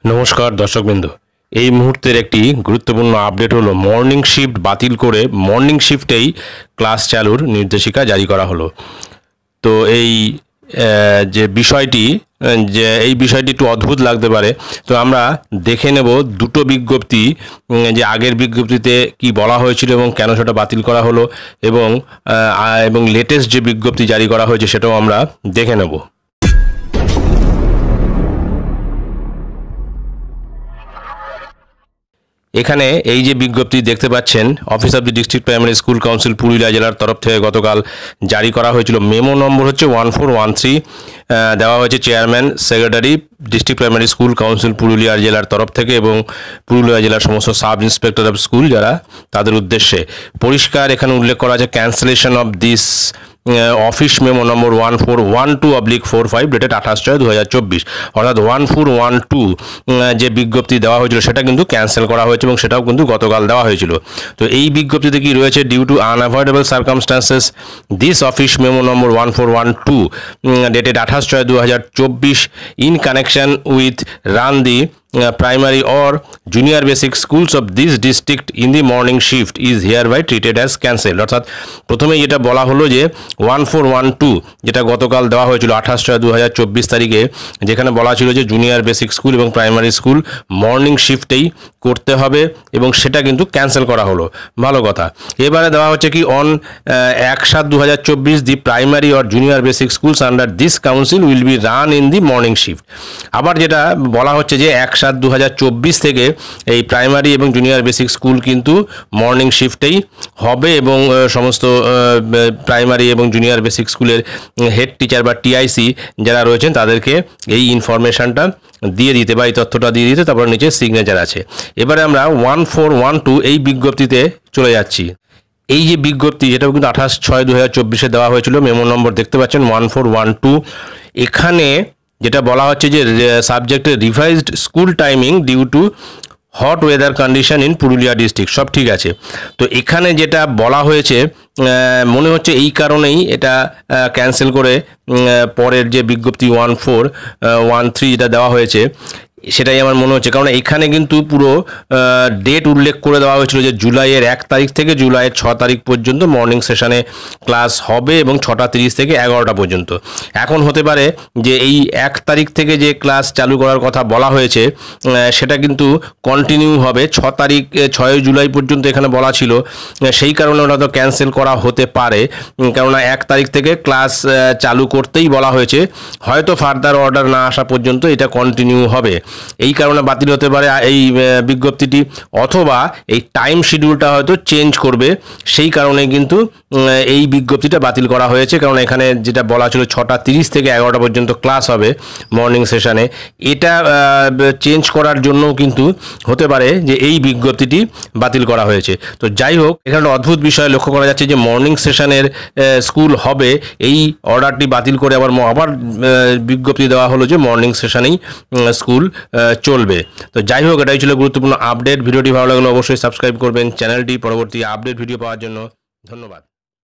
নমস্কার দর্শকবৃন্দ, এই মুহূর্তের একটি গুরুত্বপূর্ণ আপডেট হলো মর্নিং শিফট বাতিল করে মর্নিং শিফটেই ক্লাস চালুর নির্দেশিকা জারি করা হলো। তো এই যে বিষয়টি একটু অদ্ভুত লাগতে পারে। তো আমরা দেখে নেব দুটো বিজ্ঞপ্তি, যে আগের বিজ্ঞপ্তিতে কি বলা হয়েছিল এবং কেন সেটা বাতিল করা হলো, এবং লেটেস্ট যে বিজ্ঞপ্তি জারি করা হয়েছে সেটাও আমরা দেখে নেব। এখানে এই যে বিজ্ঞপ্তি দেখতে পাচ্ছেন, office of the district primary school council Purulia জেলার তরফ থেকে গতকাল জারি করা হয়েছিল। মেমো নম্বর হচ্ছে 1413, দেওয়া হয়েছে chairman secretary district primary school council Purulia জেলার তরফ থেকে এবং পুরুলিয়া জেলার সমস্ত সাব ইন্সপেক্টর অফ স্কুল যারা, তাদের উদ্দেশ্যে পরিষ্কার এখানে উল্লেখ করা আছে, cancellation of this office memo number 1412/45 dated 28/6/2024, অর্থাৎ 1412 যে বিজ্ঞপ্তি দেওয়া হয়েছিল সেটা কিন্তু ক্যান্সেল করা হয়েছে এবং সেটাও কিন্তু গতকাল দেওয়া হয়েছিল। তো এই বিজ্ঞপ্তিতে কি রয়েছে, due to unavoidable circumstances this office memo number 1412 dated 28/6/2024 in connection with run the primary or junior basic schools of this district in the morning shift is hereby treated as cancelled। অর্থাৎ প্রথমে যেটা বলা হলো যে 1412 যেটা গতকাল দেওয়া হয়েছিল 28/6/2024 তারিখে, যেখানে বলা ছিল যে জুনিয়র বেসিক স্কুল এবং প্রাইমারি স্কুল মর্নিং শিফটেই করতে হবে এবং সেটা কিন্তু ক্যান্সেল করা হলো। ভালো কথা। এবারে দেওয়া হচ্ছে কি, on 1/7/2024 the primary or junior basic schools under this council will be run in the morning shift. আবার যেটা বলা হচ্ছে যে 1/7/2024 থেকে এই প্রাইমারি এবং জুনিয়র বেসিক স্কুল কিন্তু মর্নিং শিফটেই হবে এবং সমস্ত প্রাইমারি এবং জুনিয়র বেসিক স্কুলের হেড টিচার বা টিআইসি যারা রয়েছেন তাদেরকে এই ইনফরমেশনটা দিয়ে দিতে বা এই তথ্যটা দিয়ে দিতে, তারপর নিচে সিগনেচার আছে। এবারে আমরা 1412 এই বিজ্ঞপ্তিতে চলে যাচ্ছি। এই যে বিজ্ঞপ্তি, যেটা কিন্তু 28/6/2024 দেওয়া হয়েছিল, মেমো নম্বর দেখতে পাচ্ছেন 1412। এখানে যেটা বলা হচ্ছে যে সাবজেক্টের revised school timing due to hot weather condition in Purulia district, সব ঠিক আছে। তো এখানে যেটা বলা হয়েছে, মনে হচ্ছে এই কারণেই এটা ক্যান্সেল করে পরের যে বিজ্ঞপ্তি 1413 যেটা দেওয়া হয়েছে সেটাই আমার মনে হচ্ছে, কারণ এখানে কিন্তু পুরো ডেট উল্লেখ করে দেওয়া হয়েছিল যে জুলাইয়ের 1 তারিখ থেকে জুলাইয়ের 6 তারিখ পর্যন্ত মর্নিং সেশনে ক্লাস হবে এবং 6:30 থেকে 11টা পর্যন্ত। এখন হতে পারে যে এই 1 তারিখ থেকে যে ক্লাস চালু করার কথা বলা হয়েছে সেটা কিন্তু কন্টিনিউ হবে 6 জুলাই পর্যন্ত এখানে বলা ছিল, সেই কারণে ওটা তো ক্যান্সেল করা হতে পারে, কেননা 1 তারিখ থেকে ক্লাস চালু করতেই বলা হয়েছে, হয়তো ফার্দার অর্ডার না আসা পর্যন্ত এটা কন্টিনিউ হবে। এই কারণে বাতিল হতে পারে এই বিজ্ঞপ্তিটি, অথবা এই টাইম শিডিউলটা হয়তো চেঞ্জ করবে, সেই কারণে কিন্তু এই বিজ্ঞপ্তিটা বাতিল করা হয়েছে। কারণ এখানে যেটা বলা ছিল 6:30 থেকে 11টা পর্যন্ত ক্লাস হবে মর্নিং সেশনে, এটা চেঞ্জ করার জন্য কিন্তু হতে পারে যে এই বিজ্ঞপ্তিটি বাতিল করা হয়েছে। তো যাই হোক, এখানে অদ্ভুত বিষয় লক্ষ্য করা যাচ্ছে যে মর্নিং সেশনের স্কুল হবে, এই অর্ডারটি বাতিল করে আবার বিজ্ঞপ্তি দেওয়া হলো যে মর্নিং সেশনেই স্কুল চলবে। তো যাই হোক, এটাই ছিল গুরুত্বপূর্ণ আপডেট। ভিডিওটি ভালো লাগলে অবশ্যই সাবস্ক্রাইব করবেন চ্যানেলটি, পরবর্তী আপডেট ভিডিও পাওয়ার জন্য। ধন্যবাদ।